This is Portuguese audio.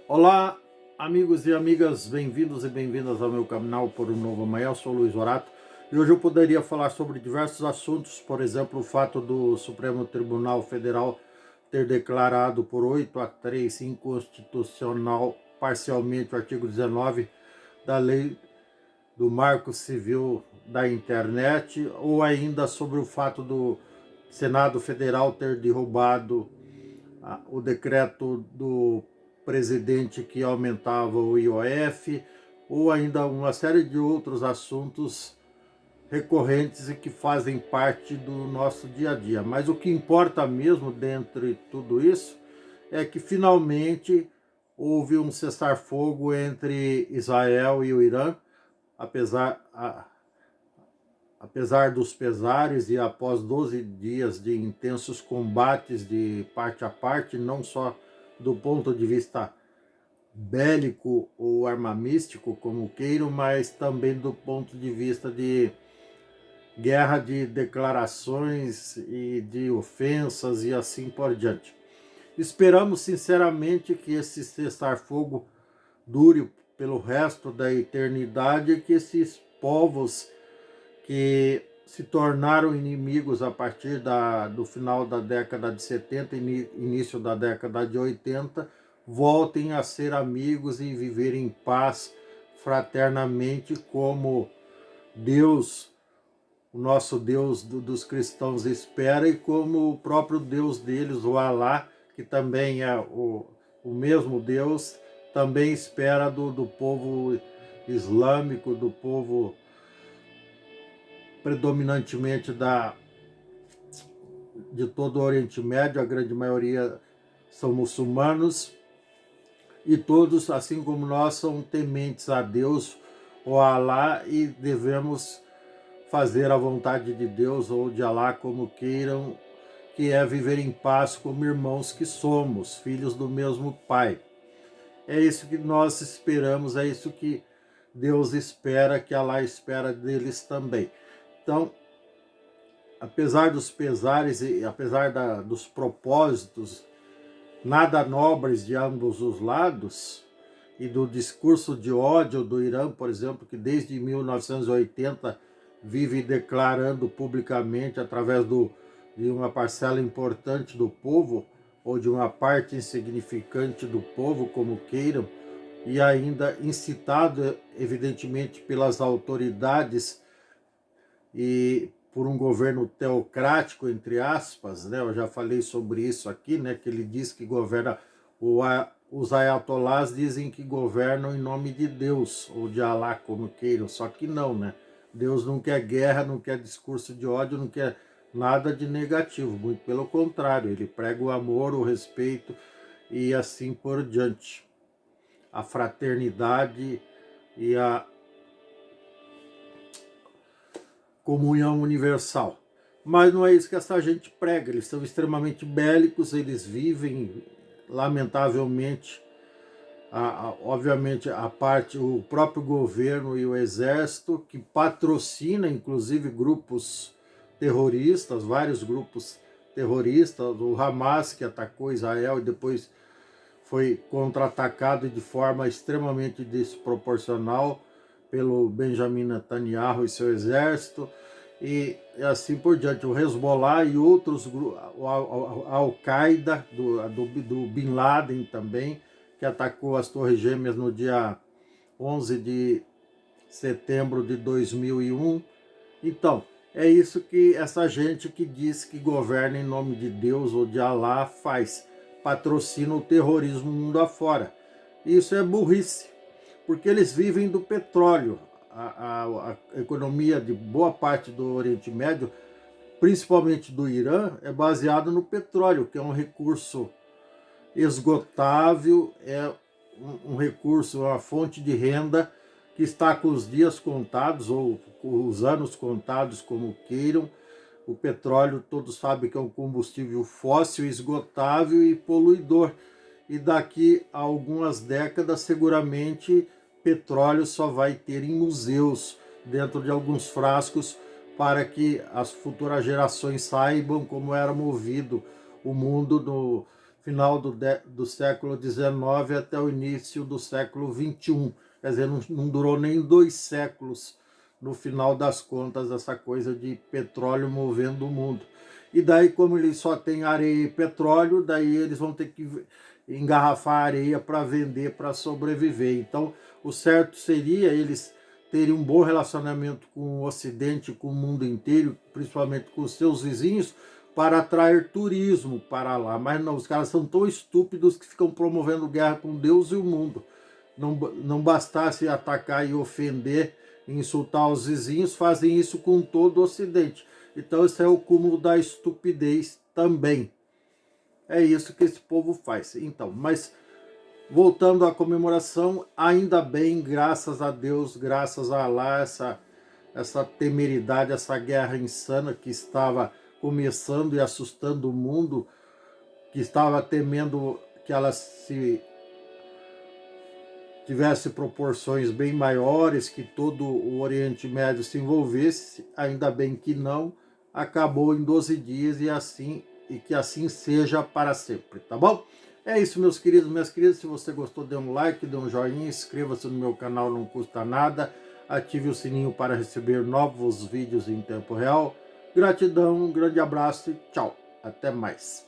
Olá, amigos e amigas, bem-vindos e bem-vindas ao meu canal Por um Novo Amanhã. Eu sou o Luiz Horato e hoje eu poderia falar sobre diversos assuntos, por exemplo, o fato do Supremo Tribunal Federal ter declarado por 8-3 inconstitucional parcialmente o artigo 19 da Lei do Marco Civil da Internet, ou ainda sobre o fato do Senado Federal ter derrubado o decreto do presidente que aumentava o IOF, ou ainda uma série de outros assuntos recorrentes e que fazem parte do nosso dia a dia. Mas o que importa mesmo dentre tudo isso é que finalmente houve um cessar-fogo entre Israel e o Irã, apesar, apesar dos pesares e após 12 dias de intensos combates de parte a parte, não só do ponto de vista bélico ou armamístico, como queiram, mas também do ponto de vista de guerra de declarações e de ofensas e assim por diante. Esperamos sinceramente que esse cessar-fogo dure pelo resto da eternidade e que esses povos que se tornaram inimigos a partir do final da década de 70 e início da década de 80, voltem a ser amigos e viver em paz fraternamente como Deus, o nosso Deus dos cristãos espera, e como o próprio Deus deles, o Alá, que também é o mesmo Deus, também espera do povo islâmico, do povo predominantemente de todo o Oriente Médio. A grande maioria são muçulmanos, e todos, assim como nós, são tementes a Deus ou a Alá, e devemos fazer a vontade de Deus ou de Alá, como queiram, que é viver em paz como irmãos que somos, filhos do mesmo Pai. É isso que nós esperamos, é isso que Deus espera, que Alá espera deles também. Então, apesar dos pesares e apesar dos propósitos nada nobres de ambos os lados, e do discurso de ódio do Irã, por exemplo, que desde 1980 vive declarando publicamente, através de uma parcela importante do povo, ou de uma parte insignificante do povo, como queiram, e ainda incitado, evidentemente, pelas autoridades e por um governo teocrático, entre aspas, né? Eu já falei sobre isso aqui, né? Que ele diz que governa, os ayatolás dizem que governam em nome de Deus, ou de Alá, como queiram, só que não, né? Deus não quer guerra, não quer discurso de ódio, não quer nada de negativo, muito pelo contrário, ele prega o amor, o respeito e assim por diante. A fraternidade e a comunhão universal. Mas não é isso que essa gente prega. Eles são extremamente bélicos, eles vivem, lamentavelmente, obviamente, o próprio governo e o exército, que patrocina inclusive grupos terroristas, vários grupos terroristas, o Hamas, que atacou Israel e depois foi contra-atacado de forma extremamente desproporcional pelo Benjamin Netanyahu e seu exército, e assim por diante. O Hezbollah e outros grupos, a Al-Qaeda, do Bin Laden também, que atacou as Torres Gêmeas no dia 11 de setembro de 2001. Então, é isso que essa gente que diz que governa em nome de Deus ou de Alá faz. Patrocina o terrorismo mundo afora. Isso é burrice, porque eles vivem do petróleo. A economia de boa parte do Oriente Médio, principalmente do Irã, é baseada no petróleo, que é um recurso esgotável, é um recurso, uma fonte de renda que está com os dias contados, ou com os anos contados, como queiram. O petróleo, todos sabem que é um combustível fóssil, esgotável e poluidor. E daqui a algumas décadas, seguramente, petróleo só vai ter em museus, dentro de alguns frascos, para que as futuras gerações saibam como era movido o mundo no final do século XIX até o início do século XXI. Quer dizer, não durou nem 2 séculos, no final das contas, essa coisa de petróleo movendo o mundo. E daí, como eles só têm areia e petróleo, daí eles vão ter que engarrafar areia para vender, para sobreviver. Então, o certo seria eles terem um bom relacionamento com o Ocidente, com o mundo inteiro, principalmente com os seus vizinhos, para atrair turismo para lá. Mas não, os caras são tão estúpidos que ficam promovendo guerra com Deus e o mundo. Não bastasse atacar e ofender, insultar os vizinhos, fazem isso com todo o Ocidente. Então esse é o cúmulo da estupidez também. É isso que esse povo faz. Então, mas voltando à comemoração, ainda bem, graças a Deus, graças a Allah, essa temeridade, essa guerra insana que estava começando e assustando o mundo, que estava temendo que ela tivesse proporções bem maiores, que todo o Oriente Médio se envolvesse, ainda bem que não, acabou em 12 dias e que assim seja para sempre, tá bom? É isso, meus queridos, minhas queridas. Se você gostou, dê um like, dê um joinha, inscreva-se no meu canal, não custa nada. Ative o sininho para receber novos vídeos em tempo real. Gratidão, um grande abraço e tchau. Até mais.